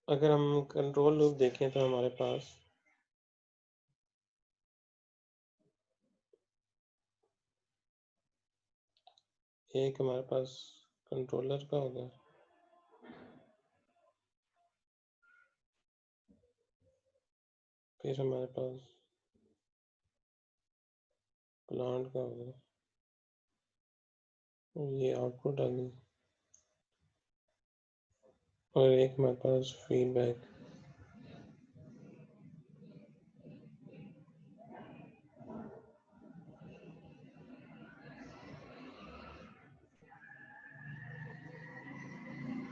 अगर हम control loop देखें तो हमारे पास एक हमारे पास कंट्रोलर का होगा, फिर हमारे पास प्लांट का होगा, और ये आउटपुट आ गई, और एक हमारे पास फीडबैक।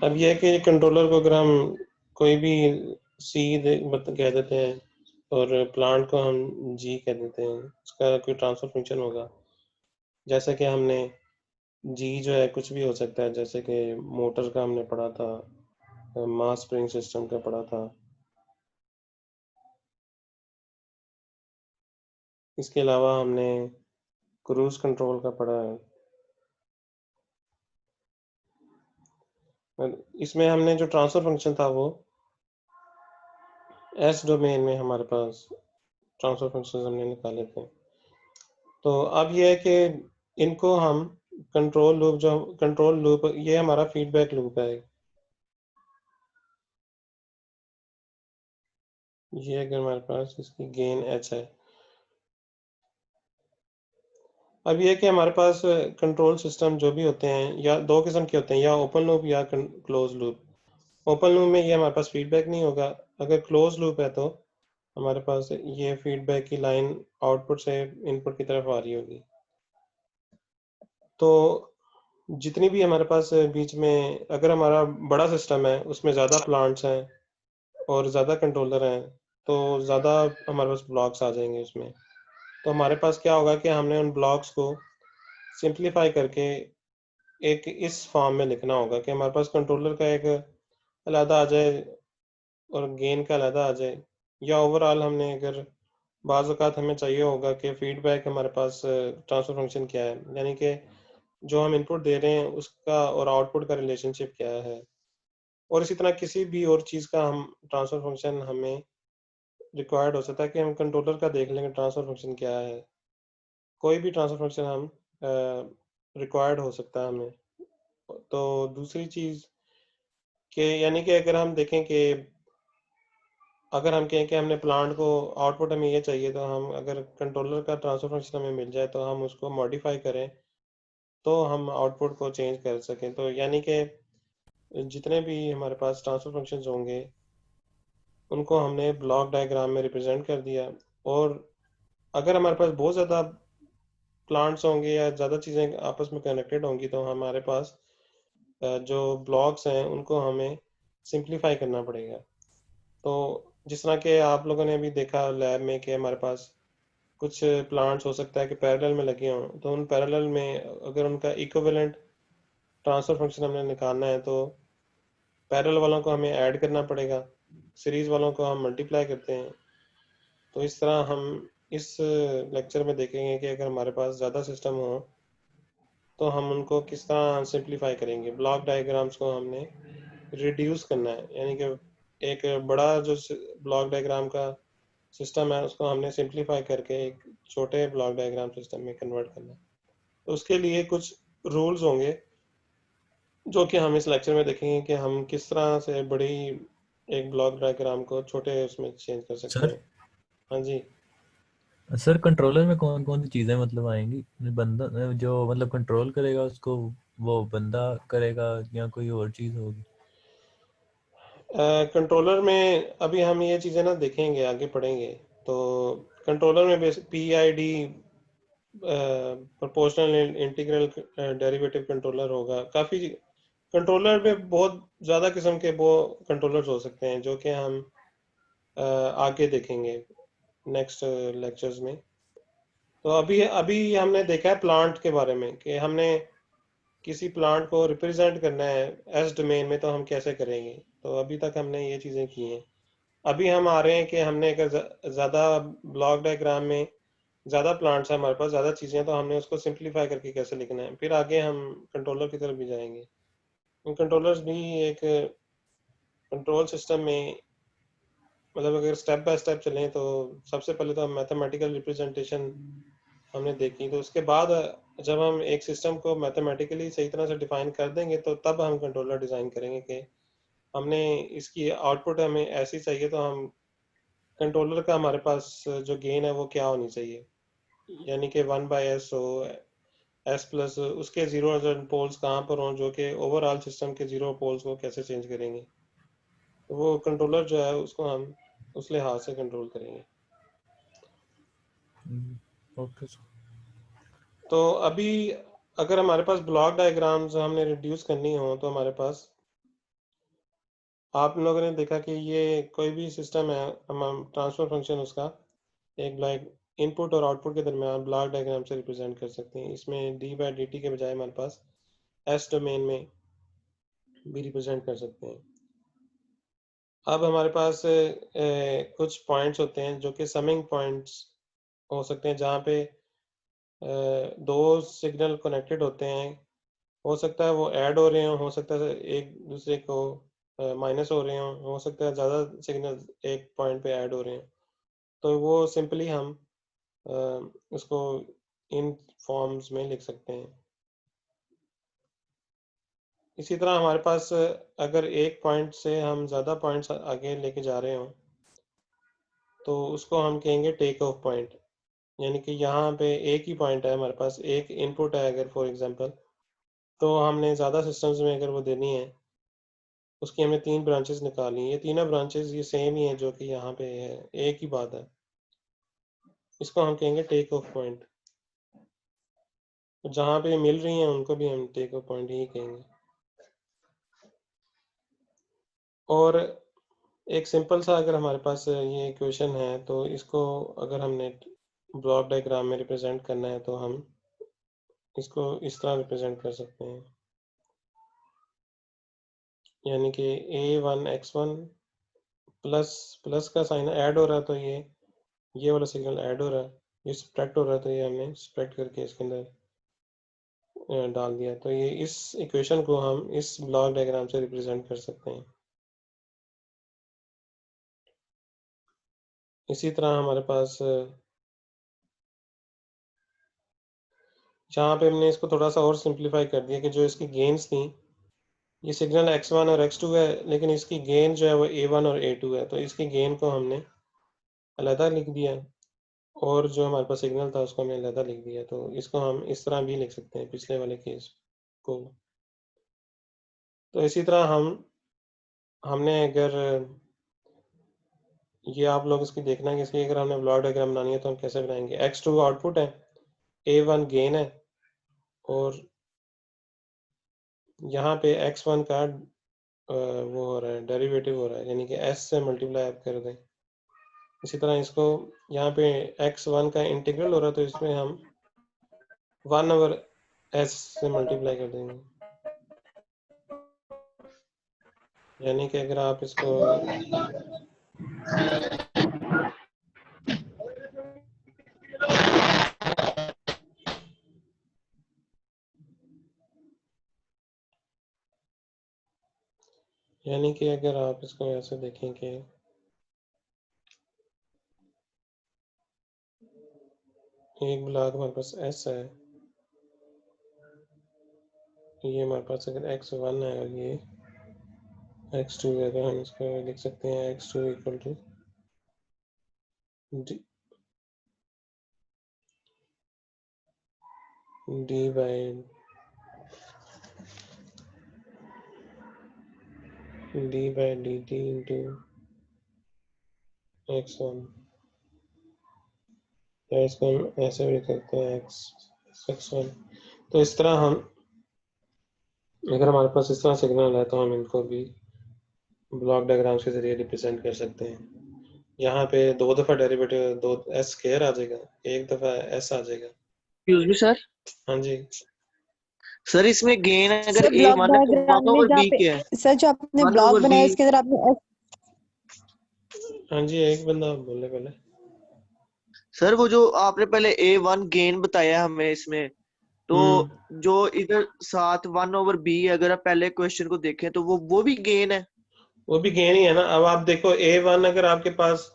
अब यह है कि कंट्रोलर को अगर हम कोई भी सी कह देते हैं और प्लांट को हम जी कह देते हैं, उसका कोई ट्रांसफर फंक्शन होगा। जैसे कि हमने जी जो है कुछ भी हो सकता है, जैसे कि मोटर का हमने पढ़ा था, मास स्प्रिंग सिस्टम का पढ़ा था। इसके अलावा हमने क्रूज कंट्रोल का पढ़ा है। इसमें हमने जो ट्रांसफर फंक्शन था वो एस डोमेन में हमारे पास ट्रांसफर फंक्शन हमने निकाले थे। तो अब ये है कि इनको हम कंट्रोल लूप ये हमारा फीडबैक लूप है। ये अगर हमारे पास इसकी गेन एच है। अब ये है कि हमारे पास कंट्रोल सिस्टम जो भी होते हैं या दो किस्म के होते हैं, या ओपन लूप या क्लोज लूप। ओपन लूप में ये हमारे पास फीडबैक नहीं होगा। अगर क्लोज लूप है तो हमारे पास ये फीडबैक की लाइन आउटपुट से इनपुट की तरफ आ रही होगी। तो जितनी भी हमारे पास बीच में, अगर हमारा बड़ा सिस्टम है उसमें ज़्यादा प्लांट्स हैं और ज़्यादा कंट्रोलर हैं, तो ज़्यादा हमारे पास ब्लॉक्स आ जाएंगे उसमें। तो हमारे पास क्या होगा कि हमने उन ब्लॉक्स को सिंप्लीफाई करके एक इस फॉर्म में लिखना होगा कि हमारे पास कंट्रोलर का एक अलहदा आ जाए और गेन का अलहदा आ जाए। या ओवरऑल हमने अगर बाज़ औक़ात हमें चाहिए होगा कि फीडबैक हमारे पास ट्रांसफर फंक्शन क्या है, यानी कि जो हम इनपुट दे रहे हैं उसका और आउटपुट का रिलेशनशिप क्या है। और इसी तरह किसी भी और चीज़ का हम ट्रांसफर फंक्शन हमें रिक्वायर्ड हो सकता है कि हम कंट्रोलर का देख लेंगे ट्रांसफर फंक्शन क्या है। कोई भी ट्रांसफर फंक्शन हम रिक्वायर्ड हो सकता है हमें। तो दूसरी चीज़ कि यानी कि अगर हम देखें कि अगर हम कहें कि हमने प्लांट को आउटपुट हमें ये चाहिए, तो हम अगर कंट्रोलर का ट्रांसफर फंक्शन हमें मिल जाए तो हम उसको मॉडिफाई करें तो हम आउटपुट को चेंज कर सकें। तो यानी कि जितने भी हमारे पास ट्रांसफर फंक्शंस होंगे उनको हमने ब्लॉक डायग्राम में रिप्रेजेंट कर दिया। और अगर हमारे पास बहुत ज़्यादा प्लांट्स होंगे या ज़्यादा चीज़ें आपस में कनेक्टेड होंगी तो हमारे पास जो ब्लॉक्स हैं उनको हमें सिंप्लीफाई करना पड़ेगा। तो जिस तरह के आप लोगों ने अभी देखा लैब में कि हमारे पास कुछ प्लांट्स हो सकता है कि पैरेलल में लगे हों, तो उन पैरेलल में अगर उनका इक्विवेलेंट ट्रांसफर फंक्शन हमने निकालना है तो पैरेलल वालों को हमें ऐड करना पड़ेगा, सीरीज वालों को हम मल्टीप्लाई करते हैं। तो इस तरह हम इस लेक्चर में देखेंगे कि अगर हमारे पास ज़्यादा सिस्टम हो तो हम उनको किस तरह सिंप्लीफाई करेंगे। ब्लॉक डायग्राम्स को हमने रिड्यूस करना है, यानी कि एक बड़ा जो ब्लॉक डायग्राम का सिस्टम है उसको हमने सिंप्लीफाई करके एक छोटे ब्लॉक डायग्राम सिस्टम में कन्वर्ट करना है। तो उसके लिए कुछ रूल्स होंगे जो कि हम इस लेक्चर में देखेंगे कि हम किस तरह से बड़ी एक ब्लॉक डायग्राम को छोटे उसमें चेंज कर सकते सर हैं। हाँ जी। सर कंट्रोलर में कौन कौन सी चीज़ें मतलब आएंगी? बंदा जो मतलब कंट्रोल करेगा उसको, वो बंदा करेगा या कोई और चीज़ होगी? कंट्रोलर में अभी हम ये चीज़ें ना देखेंगे, आगे पढ़ेंगे। तो कंट्रोलर में basic PID proportional integral derivative controller होगा। काफ़ी कंट्रोलर में बहुत ज़्यादा किस्म के वो कंट्रोलर्स हो सकते हैं जो कि हम आगे देखेंगे नेक्स्ट लेक्चर्स में। तो अभी अभी हमने देखा है प्लांट के बारे में कि हमने किसी प्लांट को रिप्रेजेंट करना है एस डोमेन में तो हम कैसे करेंगे। तो अभी तक हमने ये चीज़ें की हैं। अभी हम आ रहे हैं कि हमने अगर ज़्यादा ब्लॉक डायग्राम में ज़्यादा प्लांट्स हैं, हमारे पास ज़्यादा चीज़ें हैं, तो हमने उसको सिंप्लीफाई करके कैसे लिखना है। फिर आगे हम कंट्रोलर की तरफ भी जाएंगे। कंट्रोलर्स भी एक कंट्रोल सिस्टम में मतलब अगर स्टेप बाय स्टेप चलें तो सबसे पहले तो हम मैथमेटिकल रिप्रेजेंटेशन हमने देखी, तो उसके बाद जब हम एक सिस्टम को मैथमेटिकली सही तरह से डिफाइन कर देंगे तो तब हम कंट्रोलर डिज़ाइन करेंगे कि हमने इसकी आउटपुट हमें ऐसी चाहिए, तो हम कंट्रोलर का हमारे पास जो गेन है वो क्या होनी चाहिए, यानी कि 1/s हो, एस प्लस उसके जीरो पोल्स कहाँ पर हों जो कि ओवरऑल सिस्टम के जीरो पोल्स को कैसे चेंज करेंगे, तो वो कंट्रोलर जो है उसको हम उस लिहाज से कंट्रोल करेंगे। Okay sir. तो अभी अगर हमारे पास ब्लॉक डायग्राम्स हमने रिड्यूस करनी हो तो हमारे पास, आप लोगों ने देखा कि ये कोई भी सिस्टम है, हम ट्रांसफर फंक्शन उसका एक ब्लॉक इनपुट और आउटपुट के दरमियान ब्लॉक डायग्राम से रिप्रेजेंट कर सकते हैं। इसमें डी बाई डी टी के बजाय हमारे पास एस डोमेन में भी रिप्रेजेंट कर सकते हैं। अब हमारे पास कुछ पॉइंट्स होते हैं जो कि समिंग पॉइंट्स हो सकते हैं, जहाँ पे दो सिग्नल कनेक्टेड होते हैं, हो सकता है वो ऐड हो रहे हो सकता है एक दूसरे को माइनस हो रहे हो सकता है ज़्यादा सिग्नल एक पॉइंट पे ऐड हो रहे हैं, तो वो सिंपली हम उसको इन फॉर्म्स में लिख सकते हैं। इसी तरह हमारे पास अगर एक पॉइंट से हम ज़्यादा पॉइंट्स आगे लेके जा रहे हों तो उसको हम कहेंगे टेक ऑफ पॉइंट, यानी कि यहाँ पे एक ही पॉइंट है, हमारे पास एक इनपुट है अगर फॉर एग्जांपल, तो हमने ज़्यादा सिस्टम्स में अगर वो देनी है, उसकी हमने 3 ब्रांचेस निकाली, ये तीनों ब्रांचेस ये सेम ही है जो कि यहाँ पे है, एक ही बात है, इसको हम कहेंगे टेक ऑफ पॉइंट। जहाँ पे मिल रही हैं उनको भी हम टेक ऑफ पॉइंट ही कहेंगे। और एक सिंपल सा अगर हमारे पास ये इक्वेशन है तो इसको अगर हमने ब्लॉक डायग्राम में रिप्रेजेंट करना है तो हम इसको इस तरह रिप्रेजेंट कर सकते हैं, यानी कि a1x1 प्लस प्लस का साइन ऐड हो रहा है तो ये वाला सिग्नल ऐड हो रहा है, ये सब्ट्रैक्ट हो रहा है तो ये हमने सब्ट्रैक्ट करके इसके अंदर डाल दिया, तो ये इस इक्वेशन को हम इस ब्लॉक डायग्राम से रिप्रेजेंट कर सकते हैं। इसी तरह हमारे पास जहाँ पे हमने इसको थोड़ा सा और सिंप्लीफाई कर दिया कि जो इसकी गेन्स थी, ये सिग्नल x1 और x2 है, लेकिन इसकी गेन जो है वो a1 और a2 है, तो इसकी गेन को हमने अलहदा लिख दिया और जो हमारे पास सिग्नल था उसको हमने अलहदा लिख दिया, तो इसको हम इस तरह भी लिख सकते हैं पिछले वाले केस को। तो इसी तरह हमने अगर ये आप लोग इसकी देखना है कि इसकी अगर हमने ब्लॉक डायग्राम बनानी है तो हम कैसे बनाएंगे। x2 आउटपुट है, a1 गेन है, और यहाँ पे x1 का वो हो रहा है, डेरिवेटिव हो रहा है, यानी कि s से मल्टीप्लाई आप कर दें। इसी तरह इसको यहाँ पे x1 का इंटीग्रल हो रहा है तो इसमें हम 1/s से मल्टीप्लाई कर देंगे, यानी कि अगर आप इसको ऐसे देखें कि एक ब्लॉक हमारे पास s है, ये हमारे पास अगर x1 है और ये x2 है, तो हम इसको लिख सकते हैं x2 equal to d by dt into x1, या इसको हम ऐसे भी करते हैं x1। तो इस तरह हम अगर हमारे पास इस तरह सिग्नल है तो हम इनको भी ब्लॉक डायग्राम्स के जरिए रिप्रेजेंट कर सकते हैं। यहाँ पे 2 दफ़ा डेरिवेटिव 2 s स्क्वायर आ जाएगा, 1 दफ़ा s आ जाएगा। Excuse me sir. हाँ जी सर इसमें गेन अगर सर ब्लॉक a1 है तो डायग्राम 1 में ओवर जहाँ b पे क्या है? सर जो आपने 1 ब्लॉक ओवर b। बनाया इसके अंदर आपने हाँ जी, एक बंदा बोले पहले। सर वो जो आपने पहले a1 गेन बताया हमें इसमें, तो जो इधर साथ 1 ओवर b, अगर आप पहले क्वेश्चन को देखें तो वो भी गेन है। वो भी गेन ही है ना। अब आप देखो A1 अगर आपके पास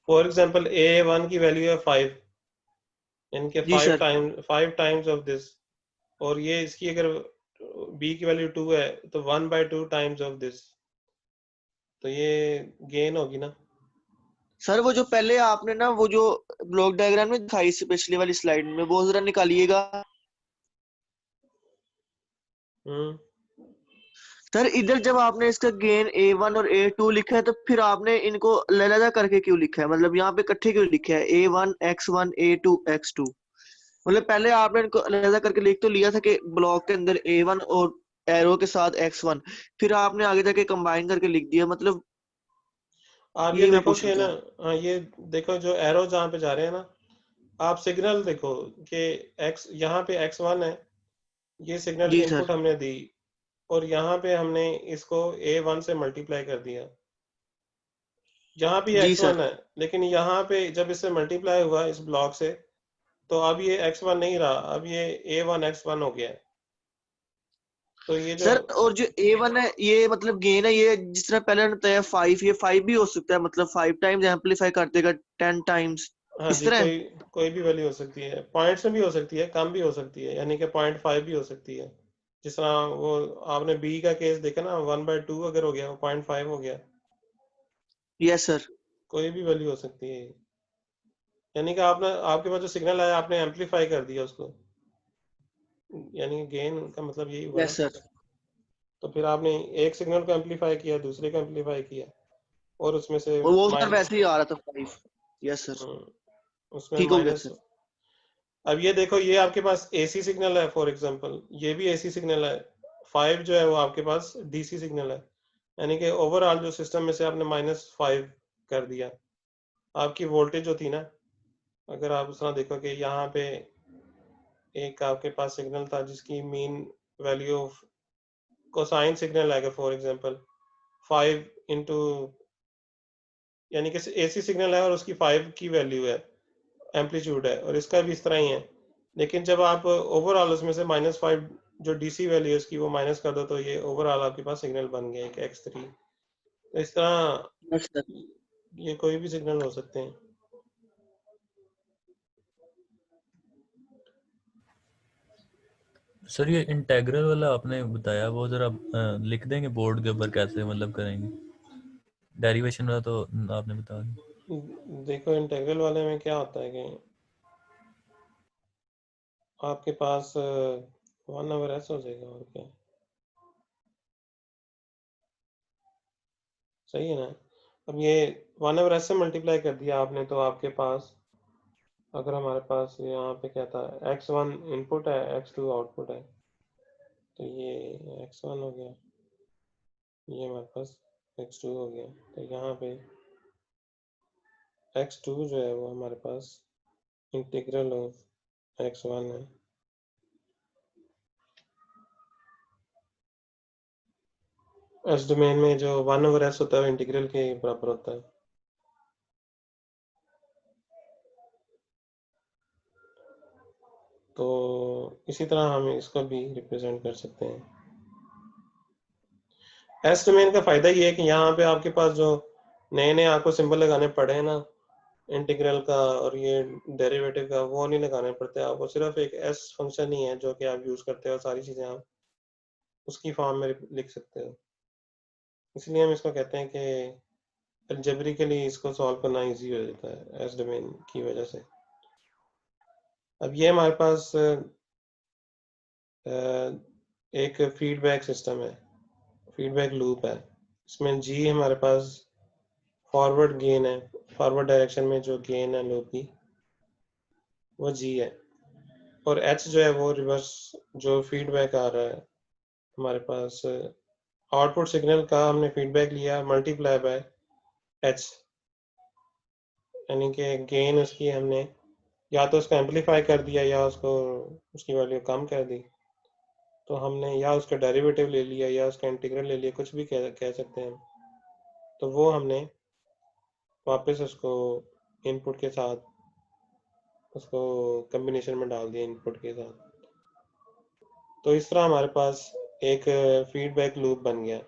फॉर एग्जांपल A1 की वैल्यू है 5, यानी कि जी सर। 5 टाइम्स ऑफ दिस, और ये इसकी अगर B की वैल्यू 2 है तो 1/2 टाइम्स ऑफ दिस, तो ये गेन होगी ना। सर वो जो पहले आपने ना वो जो ब्लॉक डायग्राम में दिखाई इससे पिछली वाली स्लाइड में, वो जरा निकालिएगा। हम्म। सर इधर जब आपने इसका गेन A1 और A2 लिखा है, तो फिर आपने इनको अलग करके क्यों लिखा है? मतलब यहाँ पे इकट्ठे क्यों लिखा है A1 X1 A2 X2? मतलब पहले आपने इनको अलग करके लिख तो लिया था कि ब्लॉक के अंदर A1 और एरो के साथ X1, फिर आपने आगे जाके कंबाइन करके लिख दिया। मतलब आप ये ये मैं देखो पूछ रहा कि ना, था। हाँ ये देखो जो एरो जहाँ पे जा रहे हैं ना, आप सिग्नल देखो कि x यहाँ पे X1 है, ये सिग्नल जी इनपुट सर। हमने दी, और यहाँ पे हमने इसको A1 से मल्टीप्लाई कर दिया। यहाँ भी जी X1 सर। है, लेकिन यहाँ पे जब इससे मल्टीप्लाई हुआ इस ब्लॉक से, तो अब ये X1 नहीं रहा, अब ये A1 X1 हो गया है। तो ये जो, सर और जो A1 है, ये मतलब गेन है, ये जिस तरह पहले हमने बताया 5, ये 5 भी हो सकता है, मतलब 5 टाइम्स एम्पलीफाई कर देगा 10 टाइम्स, हाँ इस जी, तरह। कोई कोई भी वैल्यू हो सकती है, पॉइंट्स में भी हो सकती है, कम भी हो सकती है, यानी कि 0.5 भी हो सकती है। जिस तरह वो आपने बी का केस देखा ना, 1/2 अगर हो गया, वो 0.5 हो गया। Yes sir. कोई भी वैल्यू हो सकती है, यानी कि आपने, आपके पास जो सिग्नल आया आपने एम्पलीफाई कर दिया उसको, यानी गेन का मतलब यही हुआ ना। Yes sir. तो फिर आपने एक सिग्नल को एम्पलीफाई किया, दूसरे को एम्पलीफाई किया, और उसमें से और वो सर माइनस, वैसे ही आ रहा था 5। Yes sir. उसमें ठीक हो गया माइनस। सर। अब ये देखो, ये आपके पास एसी सिग्नल है फॉर एग्जांपल, ये भी एसी सिग्नल है, 5 जो है वो आपके पास डीसी सिग्नल है, यानी कि ओवरऑल जो सिस्टम में से आपने -5 कर दिया। आपकी वोल्टेज जो थी ना, अगर आप उस तरह देखो कि यहाँ पे एक आपके पास सिग्नल था जिसकी mean value of cosine signal है फॉर एग्जांपल 5 इंटू, यानी कि एसी सिग्नल है और उसकी 5 की वैल्यू है, एम्पलीट्यूड है, और इसका भी इस तरह ही है। लेकिन जब आप ओवरऑल उसमें से -5 जो डीसी वैल्यू है उसकी वो माइनस कर दो, तो ये ओवरऑल आपके पास सिग्नल बन गया एक X3। तो इस तरह यस सर। ये कोई भी सिग्नल हो सकते हैं। सर ये इंटेग्रल वाला आपने बताया, वो जरा लिख देंगे बोर्ड के ऊपर, कैसे मतलब करेंगे? डेरिवेशन वाला तो आपने बता दिया। देखो इंटीग्रल वाले में क्या होता है कि आपके पास 1/s हो जाएगा, और क्या, सही है ना। अब ये 1/s से मल्टीप्लाई कर दिया आपने, तो आपके पास, अगर हमारे पास यहाँ पे क्या था, X1 इनपुट है, X2 आउटपुट है, तो ये X1 हो गया, ये हमारे पास X2 हो गया। तो यहाँ पे X2 जो है वो हमारे पास इंटीग्रल ऑफ X1 है। एस डोमेन में जो 1/s होता है वो इंटीग्रल के बराबर होता है। तो इसी तरह हम इसको भी रिप्रेजेंट कर सकते हैं। एस डोमेन का फायदा ये है कि यहाँ पे आपके पास जो नए नए आपको सिंबल लगाने पड़े हैं ना, इंटीग्रल का और ये डेरिवेटिव का, वो नहीं लगाने पड़ते आपको, सिर्फ एक एस फंक्शन ही है जो कि आप यूज करते हो, सारी चीजें आप उसकी फॉर्म में लिख सकते हो। इसलिए हम इसको कहते हैं कि अलजेब्रिकली इसको सॉल्व करना इजी हो जाता है एस डोमेन की वजह से। अब ये हमारे पास एक फीडबैक सिस्टम है, फीडबैक लूप है। इसमें जी हमारे पास फॉरवर्ड गेन है, फॉरवर्ड डायरेक्शन में जो गेन है लूप की, वो जी है, और एच जो है वो रिवर्स जो फीडबैक आ रहा है हमारे पास, आउटपुट सिग्नल का हमने फीडबैक लिया मल्टीप्लाई बाय एच, यानी कि गेन उसकी हमने या तो उसको एम्पलीफाई कर दिया या उसको उसकी वैल्यू कम कर दी। तो हमने या उसका डेरिवेटिव ले लिया या उसका इंटीग्रल ले लिया, कुछ भी कह सकते हैं हम। तो वो हमने वापस उसको इनपुट के साथ उसको कम्बिनेशन में डाल दिया इनपुट के साथ। तो इस तरह हमारे पास एक फीडबैक लूप बन गया।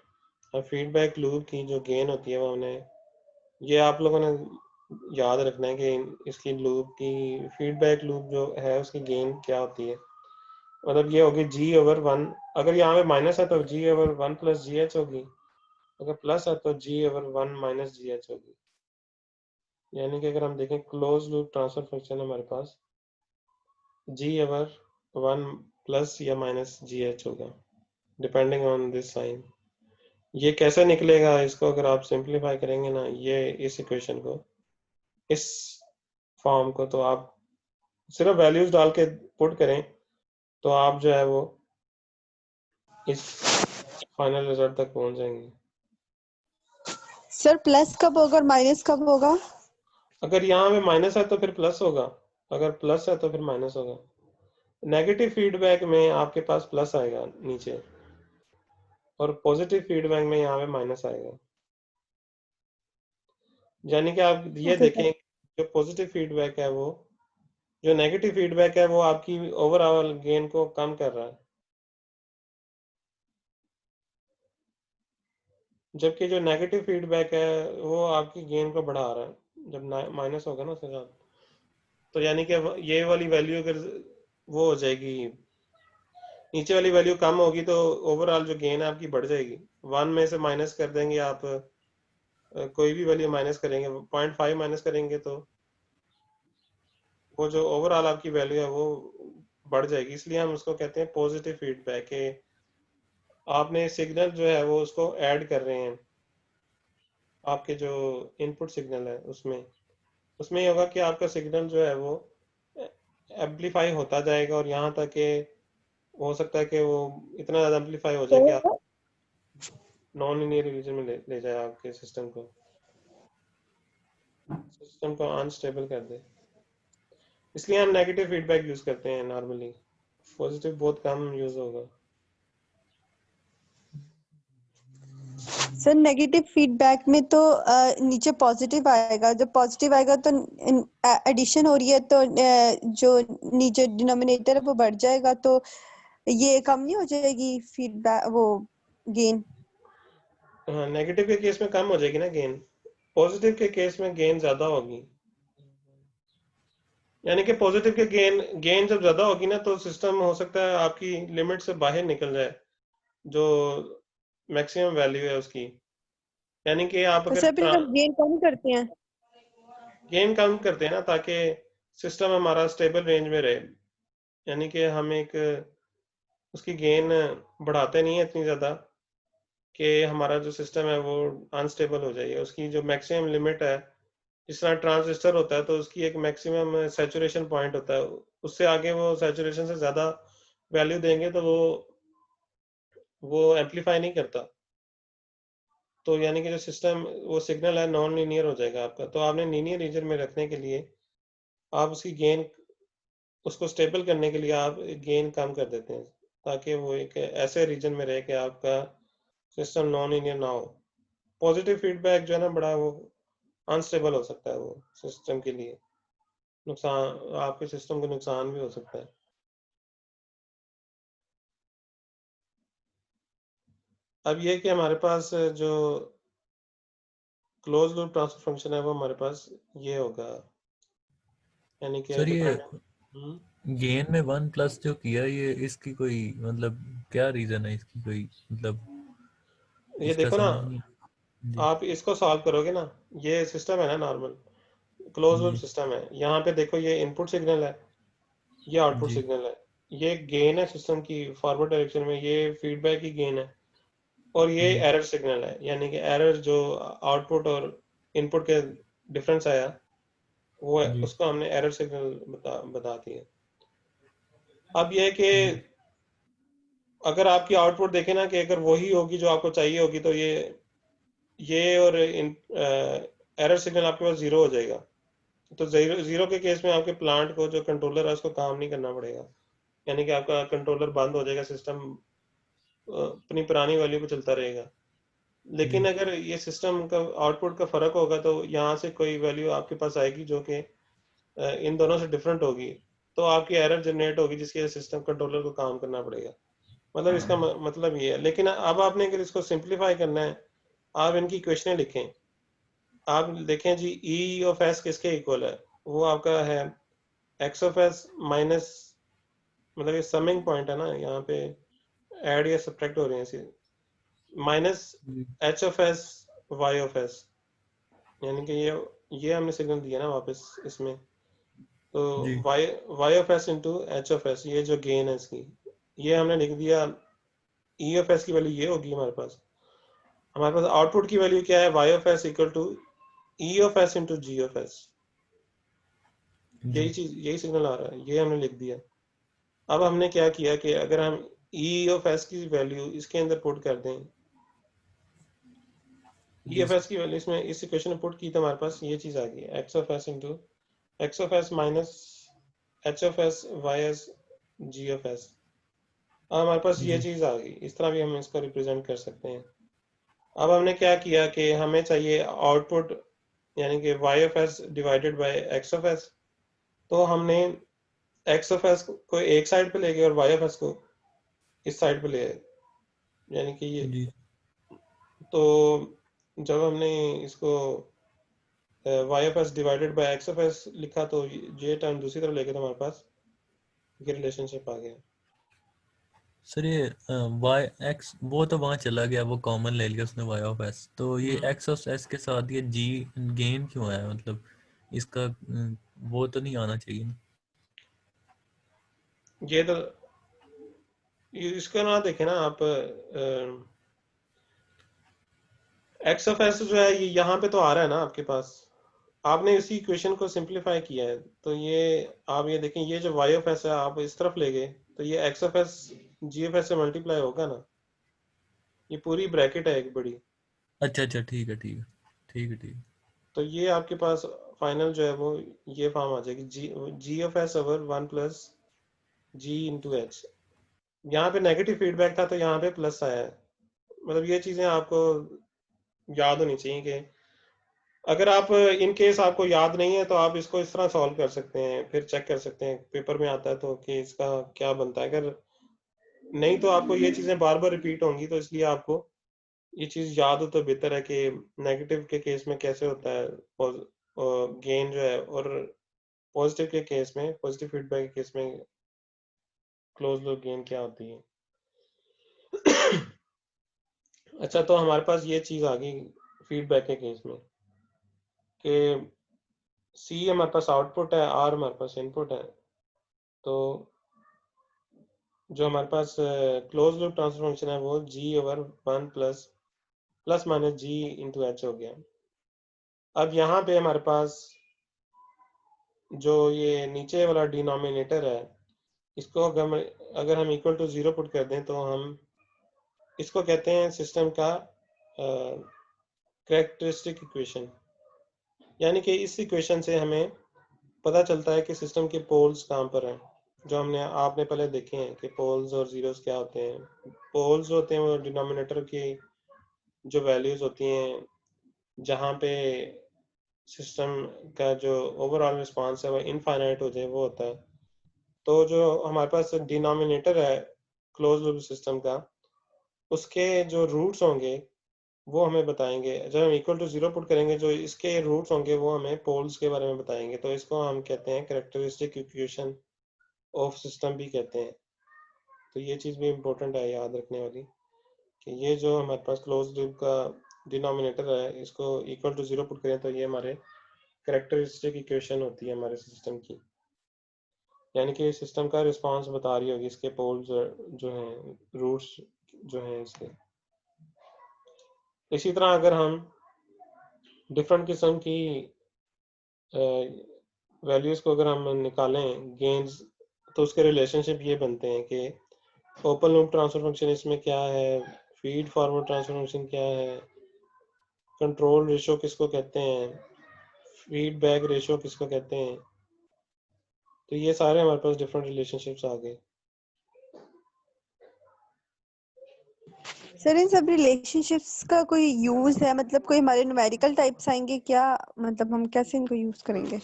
फीडबैक लूप की जो गेन होती है वो हमने, ये आप लोगों ने याद रखना है कि इसकी लूप की फीडबैक लूप जो है उसकी गेन क्या होती है। मतलब ये होगी g/1, अगर यहाँ पे माइनस है तो g/1 प्लस gh होगी, अगर प्लस है तो g/1 माइनस gh होगी। यानी कि अगर हम देखें क्लोज लूप ट्रांसफर फंक्शन है हमारे पास, g/1 प्लस या माइनस gh होगा डिपेंडिंग ऑन दिस साइन। ये कैसे निकलेगा, इसको अगर आप सिंप्लीफाई करेंगे ना, ये इस इक्वेशन को, इस फॉर्म को, तो आप सिर्फ वैल्यूज डाल के पुट करें तो आप जो है वो इस फाइनल रिजल्ट तक पहुंच जाएंगे। सर प्लस कब होगा और माइनस कब होगा? अगर यहाँ पे माइनस है तो फिर प्लस होगा, अगर प्लस है तो फिर माइनस होगा। नेगेटिव फीडबैक में आपके पास प्लस आएगा नीचे, और पॉजिटिव फीडबैक में यहाँ पे माइनस आएगा। यानी कि आप ये ओके देखें, जो पॉजिटिव फीडबैक है वो, जो नेगेटिव फीडबैक है वो आपकी ओवरऑल गेन को कम कर रहा है, जबकि जो नेगेटिव फीडबैक है वो आपकी गेन को बढ़ा रहा है जब माइनस होगा ना उसके साथ। तो यानी कि ये वाली वैल्यू अगर वो हो जाएगी, नीचे वाली वैल्यू कम होगी, तो ओवरऑल जो गेन है आपकी बढ़ जाएगी। 1 में से माइनस कर देंगे आप, कोई भी वैल्यू माइनस करेंगे, 0.5 माइनस करेंगे तो वो जो ओवरऑल आपकी वैल्यू है वो बढ़ जाएगी। इसलिए हम उसको कहते हैं पॉजिटिव फीडबैक है। आपने सिग्नल जो है वो उसको ऐड कर रहे हैं आपके जो इनपुट सिग्नल है उसमें, उसमें ये होगा कि आपका सिग्नल जो है वो एम्पलीफाई होता जाएगा, और यहाँ तक कि हो सकता है कि वो इतना ज़्यादा एम्पलीफाई हो जाए कि आप नॉन लीनियर रीजन में ले जाए, आपके सिस्टम को अनस्टेबल कर दे। इसलिए हम नेगेटिव फीडबैक यूज करते हैं नॉर्मली, पॉजिटिव बहुत कम यूज होगा। सर नेगेटिव फीडबैक में तो नीचे पॉजिटिव आएगा, जब पॉजिटिव आएगा तो एडिशन हो रही है तो जो नीचे डिनोमिनेटर है वो बढ़ जाएगा, तो ये कम नहीं हो जाएगी फीडबैक वो गेन? हाँ, नेगेटिव के केस में कम हो जाएगी ना गेन, पॉजिटिव के केस में गेन ज्यादा होगी। यानी कि पॉजिटिव के गेन जब ज्यादा होगी ना, तो सिस्टम हो सकता है आपकी लिमिट से बाहर निकल जाए, जो मैक्सिमम वैल्यू है उसकी। यानी कि आप तो अगर सर फिर हम गेन कम करते हैं? गेन कम करते हैं ना, ताकि सिस्टम हमारा स्टेबल रेंज में रहे। यानी कि हम एक उसकी गेन बढ़ाते नहीं है इतनी ज़्यादा कि हमारा जो सिस्टम है वो अनस्टेबल हो जाए। उसकी जो मैक्सिमम लिमिट है, जिस तरह ट्रांजिस्टर होता है तो उसकी एक मैक्सिमम सैचुरेशन पॉइंट होता है, उससे आगे वो सैचुरेशन से ज़्यादा वैल्यू देंगे तो वो एम्पलीफाई नहीं करता। तो यानी कि जो सिस्टम वो सिग्नल है नॉन लीनियर हो जाएगा आपका। तो आपने लीनियर रीजन में रखने के लिए आप उसकी गेन, उसको स्टेबल करने के लिए आप गेन कम कर देते हैं, ताकि वो एक ऐसे रीजन में रहे कि आपका सिस्टम नॉन लीनियर ना हो। पॉजिटिव फीडबैक जो है ना बड़ा वो अनस्टेबल हो सकता है, वो सिस्टम के लिए नुकसान, आपके सिस्टम को नुकसान भी हो सकता है। अब ये कि हमारे पास जो क्लोज लूप ट्रांसफर फंक्शन है वो हमारे पास ये होगा, यानी कि सर ये डिपेंड। गेन में 1 प्लस जो किया, ये इसकी कोई मतलब क्या रीजन है इसकी, कोई मतलब ये इसका देखो ना, समझ नहीं जी। आप इसको सॉल्व करोगे ना, ये सिस्टम है ना नॉर्मल क्लोज लूप जी सिस्टम है। यहाँ पे देखो ये इनपुट सिग्नल है, ये आउटपुट जी सिग्नल है, ये गेन है सिस्टम की फॉरवर्ड डायरेक्शन में, ये फीडबैक की गेन है, और ये जी एरर सिग्नल है। यानी कि एरर जो आउटपुट और इनपुट के डिफरेंस आया वो है, जी उसको हमने एरर सिग्नल बता दिया। अब ये है कि जी अगर आपकी आउटपुट देखे ना कि अगर वही होगी जो आपको चाहिए होगी, तो ये और एरर सिग्नल आपके पास जीरो हो जाएगा। तो जीरो के केस में आपके प्लांट को जो कंट्रोलर है उसको काम नहीं करना पड़ेगा, यानी कि आपका कंट्रोलर बंद हो जाएगा, सिस्टम अपनी पुरानी वैल्यू पे चलता रहेगा। लेकिन जी अगर ये सिस्टम का आउटपुट का फर्क होगा तो यहाँ से कोई वैल्यू आपके पास आएगी जो कि इन दोनों से डिफरेंट होगी, तो आपकी एरर जनरेट होगी, जिसके लिए सिस्टम कंट्रोलर को काम करना पड़ेगा। मतलब इसका मतलब ये है। लेकिन अब आपने अगर इसको सिंप्लीफाई करना है आप इनकी इक्वेशनें लिखें। आप देखें जी ई ऑफ एस किसके इक्वल है, वो आपका है एक्स ऑफ एस माइनस, मतलब ये समिंग पॉइंट है ना, यहाँ पे ऐड या सब्ट्रैक्ट हो रही है, minus H of S Y of S, यानी कि ये हमने सिग्नल दिया ना वापस इसमें, तो G Y of S into H of S, ये जो गेन है इसकी, ये हमने लिख दिया। ई ऑफ एस की वैल्यू ये होगी हमारे पास आउटपुट की वैल्यू क्या है, Y of S equal to E of S into G of S, G यही सिग्नल आ रहा है, ये हमने लिख दिया। अब हमने क्या किया कि अगर हम ई ऑफ एस की वैल्यू इसके अंदर पुट कर दें, ई जी ऑफ एस की वैल्यू इसमें इस इक्वेशन में पुट की तो हमारे पास ये चीज आ गई, X of S into X of S minus H of S Y S G of S. अब हमारे पास ये जी चीज आ गई, इस तरह भी हम इसको रिप्रेजेंट कर सकते हैं। अब हमने क्या किया कि हमें चाहिए आउटपुट, यानी कि Y of S divided by X of S, तो हमने एक्स ऑफ एस को एक साइड पे ले गए और वाई ऑफ एस को इस साइड पे ले आए, यानी कि ये, जी तो जब हमने इसको Y of S divided by X of S लिखा तो ये टर्म दूसरी तरफ लेके तो हमारे पास ये रिलेशनशिप आ गया। सर ये वाई एक्स वो तो वहाँ चला गया, वो कॉमन ले लिया उसने वाई ऑफ एस, तो ये एक्स ऑफ एस के साथ ये जी गेन क्यों आया, मतलब इसका वो तो नहीं आना चाहिए ना। ये तो इसको ना देखें ना आप, एक्स ऑफ एस जो है ये यहाँ पे तो आ रहा है ना आपके पास, आपने इसी इक्वेशन को सिंपलीफाई किया है, तो ये आप ये देखें, ये जो वाई ऑफ एस है आप इस तरफ ले गए तो ये x of S G of S से मल्टीप्लाई होगा ना, ये पूरी ब्रैकेट है एक बड़ी, अच्छा अच्छा ठीक है ठीक है ठीक है ठीक है। तो ये आपके पास फाइनल जो है वो ये फॉर्म आ जाएगी, G of S over 1 plus G into H. यहाँ पे नेगेटिव फीडबैक था तो यहाँ पे प्लस आया है, मतलब ये चीजें आपको याद होनी चाहिए कि अगर आप इन केस आपको याद नहीं है तो आप इसको इस तरह सॉल्व कर सकते हैं, फिर चेक कर सकते हैं पेपर में आता है तो कि इसका क्या बनता है, अगर नहीं तो आपको ये चीजें बार बार रिपीट होंगी, तो इसलिए आपको ये चीज याद हो तो बेहतर है कि नेगेटिव के केस में कैसे होता है गेन जो है, और पॉजिटिव के केस में, पॉजिटिव फीडबैक के केस में क्लोज लूप गेन क्या होती है। अच्छा, तो हमारे पास ये चीज आ गई फीडबैक के केस में कि सी हमारे पास आउटपुट है, आर हमारे पास इनपुट है, तो जो हमारे पास क्लोज लूप ट्रांसफर फंक्शन है वो जी ओवर 1 प्लस प्लस माइनस जी इंटू एच हो गया। अब यहाँ पे हमारे पास जो ये नीचे वाला डिनोमिनेटर है, इसको अगर हम इक्वल टू 0 पुट कर दें तो हम इसको कहते हैं सिस्टम का कैरेक्टरिस्टिक इक्वेशन, यानी कि इस इक्वेशन से हमें पता चलता है कि सिस्टम के पोल्स कहाँ पर हैं, जो आपने पहले देखे हैं कि पोल्स और जीरोस क्या होते हैं। पोल्स होते हैं वो डिनोमिनेटर की जो वैल्यूज होती हैं, जहाँ पे सिस्टम का जो ओवरऑल रिस्पांस है वो इनफाइनाइट हो जाए, वो होता है। तो जो हमारे पास डिनोमिनेटर है क्लोज लूप सिस्टम का, उसके जो रूट्स होंगे वो हमें बताएंगे, जब हम इक्वल टू 0 पुट करेंगे जो इसके रूट्स होंगे वो हमें पोल्स के बारे में बताएंगे, तो इसको हम कहते हैं कैरेक्टरिस्टिक इक्वेशन ऑफ सिस्टम भी कहते हैं। तो ये चीज़ भी इम्पोर्टेंट है याद रखने वाली, कि ये जो हमारे पास क्लोज लूप का डिनोमिनेटर है इसको इक्वल टू 0 पुट करें तो ये हमारे कैरेक्टरिस्टिक इक्वेशन होती है हमारे सिस्टम की, यानी कि सिस्टम का रिस्पांस बता रही होगी इसके पोल्स जो हैं, रूट्स जो हैं इसके। इसी तरह अगर हम डिफरेंट किस्म की वैल्यूज को अगर हम निकालें गेन्स, तो उसके रिलेशनशिप ये बनते हैं कि ओपन लूप ट्रांसफर फंक्शन इसमें क्या है, फीड फॉरवर्ड ट्रांसफर फंक्शन क्या है, कंट्रोल रेशो किसको कहते हैं, फीडबैक रेशो किसको कहते हैं, तो ये सारे हमारे पास डिफरेंट रिलेशनशिप्स आ गए। सर इन सब रिलेशनशिप्स का कोई यूज है, मतलब कोई हमारे न्यूमेरिकल टाइप्स आएंगे क्या, मतलब हम कैसे इनको यूज करेंगे?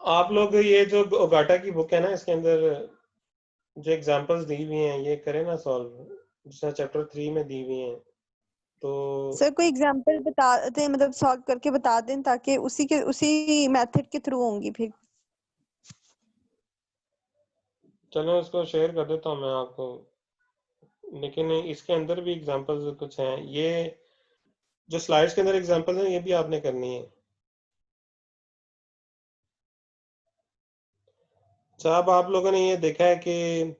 आप लोग ये जो ओगाटा की बुक है ना, इसके अंदर जो एग्जांपल्स दी हुई हैं ये करें ना सॉल्व, जैसा चैप्टर 3 में दी हुई हैं, तो सर कोई एग्जांपल बता दें, मतलब सॉल्व करके बता दें ताकि उसी मेथड के थ्रू होंगी फिर। चलो इसको शेयर कर देता हूँ मैं आपको, लेकिन इसके अंदर भी एग्जांपल्स कुछ हैं। ये जो स्लाइड्स के अंदर एग्जांपल्स हैं ये भी आपने करनी है। साहब आप लोगों ने ये देखा है कि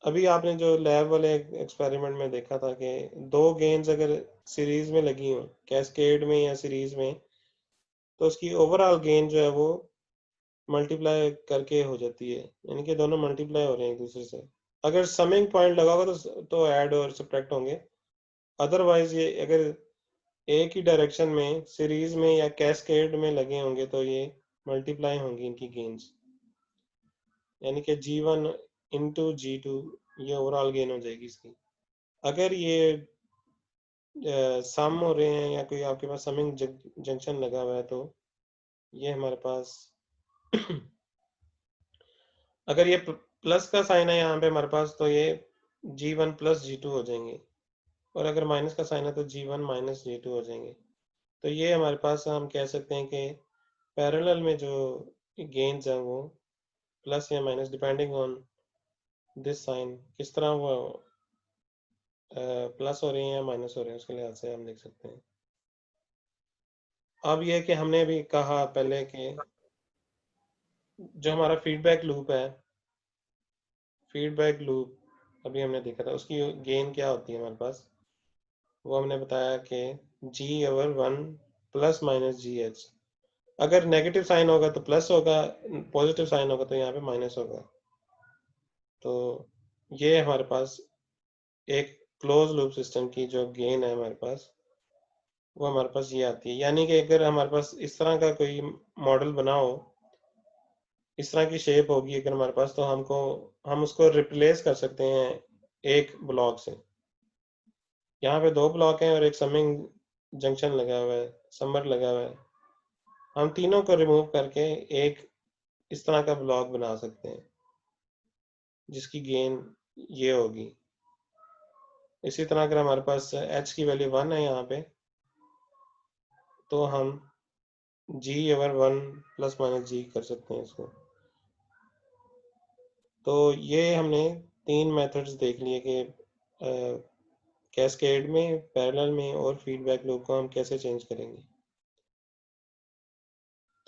अभी आपने जो लैब वाले एक्सपेरिमेंट में देखा था कि दो गेंस अगर सीरीज में लगी हो, कैस्केड में या सीरीज में, तो उसकी ओवरऑल गेन जो है वो मल्टीप्लाई करके हो जाती है, यानी कि दोनों मल्टीप्लाई हो रहे हैं एक दूसरे से। अगर समिंग पॉइंट लगा होगा तो ऐड और सब्ट्रैक्ट होंगे, अदरवाइज ये अगर एक ही डायरेक्शन में सीरीज में या कैस्केड में लगे होंगे तो ये मल्टीप्लाई होंगी इनकी गेन्स, यानी कि G1 इंटू G2 ये ओवरऑल गेन हो जाएगी इसकी। अगर ये सम हो रहे हैं या कोई आपके पास समिंग जंक्शन लगा हुआ है तो ये हमारे पास अगर ये प्लस का साइन है यहाँ पे हमारे पास तो ये G1 प्लस G2 हो जाएंगे, और अगर माइनस का साइन है तो G1 माइनस G2 हो जाएंगे। तो ये हमारे पास हम कह सकते हैं कि पैरेलल में जो गेन्स हैं वो प्लस या minus depending on this sign, किस तरह वो प्लस हो रही हैं या माइनस हो रहे हैं उसके लिहाज से हम देख सकते हैं। अब ये कि हमने भी कहा पहले कि जो हमारा फीडबैक लूप है, फीडबैक लूप अभी हमने देखा था, उसकी गेन क्या होती है हमारे पास, वो हमने बताया कि G/1 प्लस माइनस GH। अगर नेगेटिव साइन होगा तो प्लस होगा, पॉजिटिव साइन होगा तो यहाँ पे माइनस होगा। तो ये हमारे पास एक क्लोज लूप सिस्टम की जो गेन है हमारे पास, वो हमारे पास ये आती है। यानी कि अगर हमारे पास इस तरह का कोई मॉडल बना हो, इस तरह की शेप होगी अगर हमारे पास, तो हम उसको रिप्लेस कर सकते हैं एक ब्लॉक से। यहाँ पे दो ब्लॉक हैं और एक समिंग जंक्शन लगा हुआ है, समर लगा हुआ है। हम तीनों को रिमूव करके एक इस तरह का ब्लॉक बना सकते हैं जिसकी गेन ये होगी। इसी तरह अगर हमारे पास h की वैल्यू 1 है यहाँ पे, तो हम G/1 प्लस माइनस G कर सकते हैं इसको। तो ये हमने 3 मेथड्स देख लिए कि कैस्केड में, पैरेलल में और फीडबैक लूप को हम कैसे चेंज करेंगे।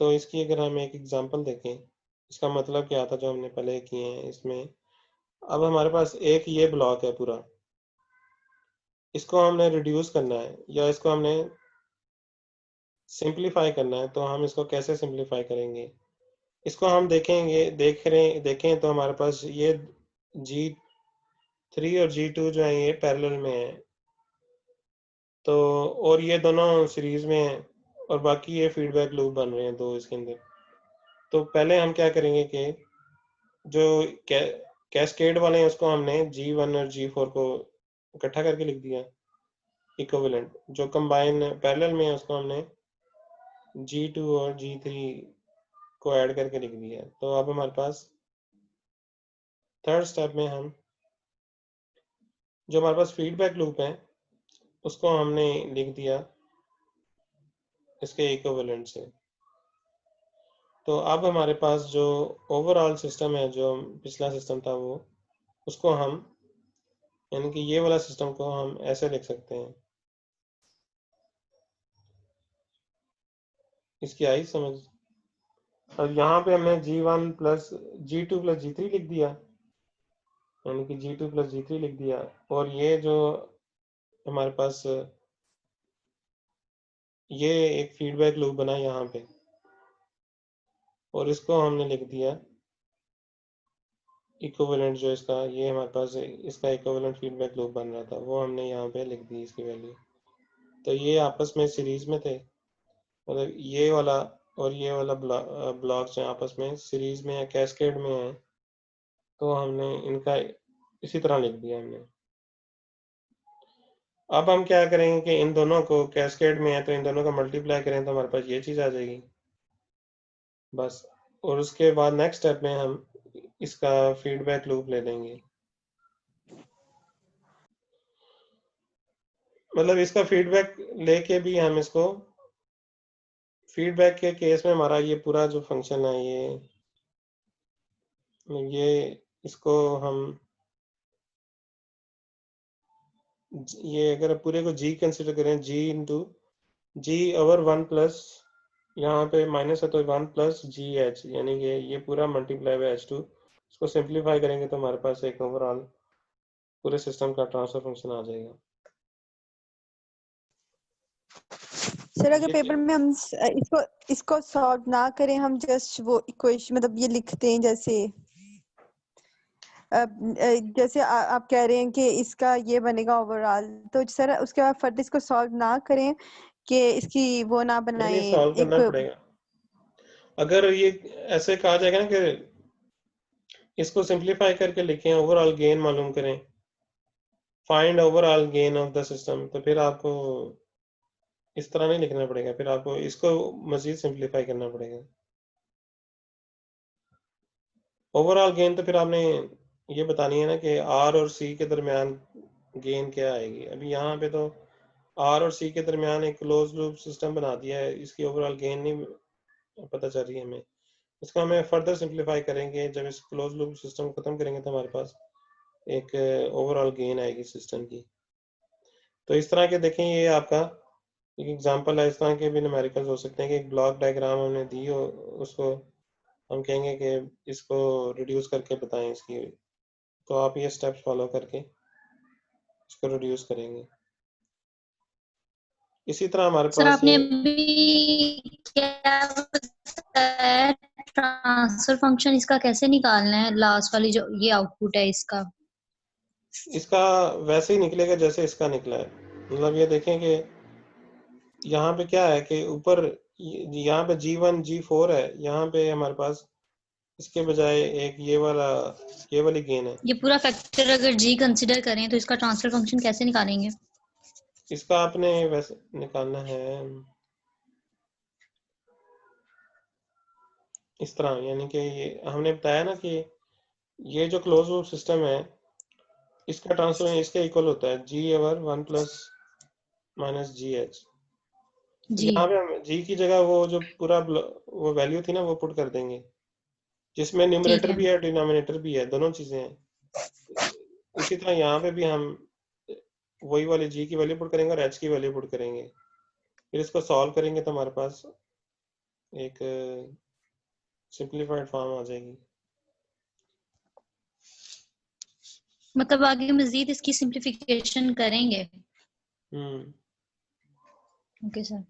तो इसकी अगर हम एक एग्जांपल देखें, इसका मतलब क्या था जो हमने पहले किए हैं इसमें। अब हमारे पास एक ये ब्लॉक है पूरा, इसको हमने रिड्यूस करना है या इसको हमने सिंप्लीफाई करना है, तो हम इसको कैसे सिंप्लीफाई करेंगे, इसको हम देखें तो हमारे पास ये G3 और G2 जो है ये पैरेलल में है, तो और ये दोनों सीरीज में है, और बाकी ये फीडबैक लूप बन रहे हैं दो इसके अंदर। तो पहले हम क्या करेंगे कि जो कैस्केड वाले हैं उसको हमने G1 और G4 को इकट्ठा करके लिख दिया इक्विवेलेंट, जो कंबाइन पैरेलल में है उसको हमने G2 और G3 को ऐड करके लिख दिया। तो अब हमारे पास थर्ड स्टेप में हम जो हमारे पास फीडबैक लूप है उसको हमने लिख दिया इसके इक्विवेलेंट से। तो अब हमारे पास जो ओवरऑल सिस्टम है, जो पिछला सिस्टम था, वो उसको हम, यानी कि ये वाला सिस्टम को हम ऐसे लिख सकते हैं। इसकी आई समझ? और यहाँ पे हमने G1 plus G2 plus G3 लिख दिया, यानी कि G2 प्लस G3 लिख दिया, और ये जो हमारे पास ये एक फीडबैक लूप बना यहाँ पे, और इसको हमने लिख दिया इक्विवेलेंट, जो इसका ये हमारे पास इसका इक्विवेलेंट फीडबैक लूप बन रहा था वो हमने यहाँ पे लिख दी इसकी वैल्यू। तो ये आपस में सीरीज में थे, मतलब ये वाला और ये वाला ब्लॉक जो आपस में सीरीज में या कैस्केड में है, तो हमने इनका इसी तरह लिख दिया हमने। अब हम क्या करेंगे कि इन दोनों को, कैस्केड में है तो इन दोनों को मल्टीप्लाई करें तो हमारे पास ये चीज़ आ जाएगी बस। और उसके बाद नेक्स्ट स्टेप में हम इसका फीडबैक लूप ले लेंगे। मतलब इसका फीडबैक लेके भी हम इसको फीडबैक के केस में हमारा ये पूरा जो फंक्शन है ये इसको हम ये अगर पूरे को g कंसीडर करें g into g over 1 plus यहाँ पे माइनस है तो 1 प्लस जी एच, यानी कि ये पूरा मल्टीप्लाई बाय H2, इसको सिंप्लीफाई करेंगे तो हमारे पास एक ओवरऑल पूरे सिस्टम का ट्रांसफर फंक्शन आ जाएगा। सर अगर ये पेपर में हम इसको सॉल्व ना करें, हम जस्ट वो इक्वेशन मतलब ये लिखते हैं जैसे आप कह रहे हैं कि इसका ये बनेगा ओवरऑल, तो सर उसके बाद फर्दर इसको सॉल्व ना करें कि इसकी वो ना नहीं बनाएं सॉल्व करना पड़ेगा। अगर ये ऐसे कहा जाएगा ना कि इसको सिंप्लीफाई करके लिखें, ओवरऑल गेन मालूम करें, find overall gain of the system, तो फिर आपको इस तरह नहीं लिखना पड़ेगा, फिर आपको इसको मजीद सिंप्लीफाई करना पड़ेगा। ओवरऑल गेन तो फिर आपने ये बतानी है ना कि आर और सी के दरमियान गेन क्या आएगी। अभी यहाँ पे तो आर और सी के दरमियान एक क्लोज लूप सिस्टम बना दिया है, इसकी ओवरऑल गेन नहीं पता चल रही है हमें। इसको हमें फर्दर सिंप्लीफाई करेंगे, जब इस क्लोज लूप सिस्टम खत्म करेंगे तो हमारे पास एक ओवरऑल गेन आएगी सिस्टम की। तो इस तरह के देखें, ये आपका एक एग्जांपल है। इस तरह के भी न्यूमेरिकल्स हो सकते हैं कि एक ब्लॉक डायग्राम हमने दी हो, उसको हम कहेंगे कि इसको रिड्यूस करके बताएं इसकी, तो आप ये स्टेप्स फॉलो करके इसको रिड्यूस करेंगे। इसी तरह हमारे सर पास आपने अभी क्या बताया, ट्रांसफर फंक्शन इसका कैसे निकालना है, लास्ट वाली जो ये आउटपुट है इसका वैसे ही निकलेगा जैसे इसका निकला है। मतलब ये देखें कि यहाँ पे क्या है कि ऊपर यहाँ पे G1 G4 है, यहाँ पे हमारे पास इसके बजाय एक ये वाली गेन है। ये पूरा फैक्टर अगर जी कंसीडर करें तो इसका ट्रांसफर फंक्शन कैसे निकालेंगे? इसका आपने वैसे निकालना है इस तरह, यानी कि ये हमने बताया ना कि ये जो क्लोज लूप सिस्टम है इसका ट्रांसफर इसके इक्वल होता है G ओवर 1 प्लस माइनस जी एच। तो जी यहाँ पे हम G की जगह वो जो पूरा वो वैल्यू थी ना वो पुट कर देंगे, जिसमें ठीक न्यूमरेटर है। भी है डिनोमिनेटर भी है, दोनों चीजें हैं। इसी तरह यहाँ पे भी हम वही वाली G की वैल्यू पुट करेंगे और H की वैल्यू पुट करेंगे, फिर इसको सॉल्व करेंगे तो हमारे पास एक सिंप्लीफाइड फॉर्म आ जाएगी। मतलब आगे मजीद इसकी सिंप्लीफिकेशन करेंगे। हम्म। Okay sir.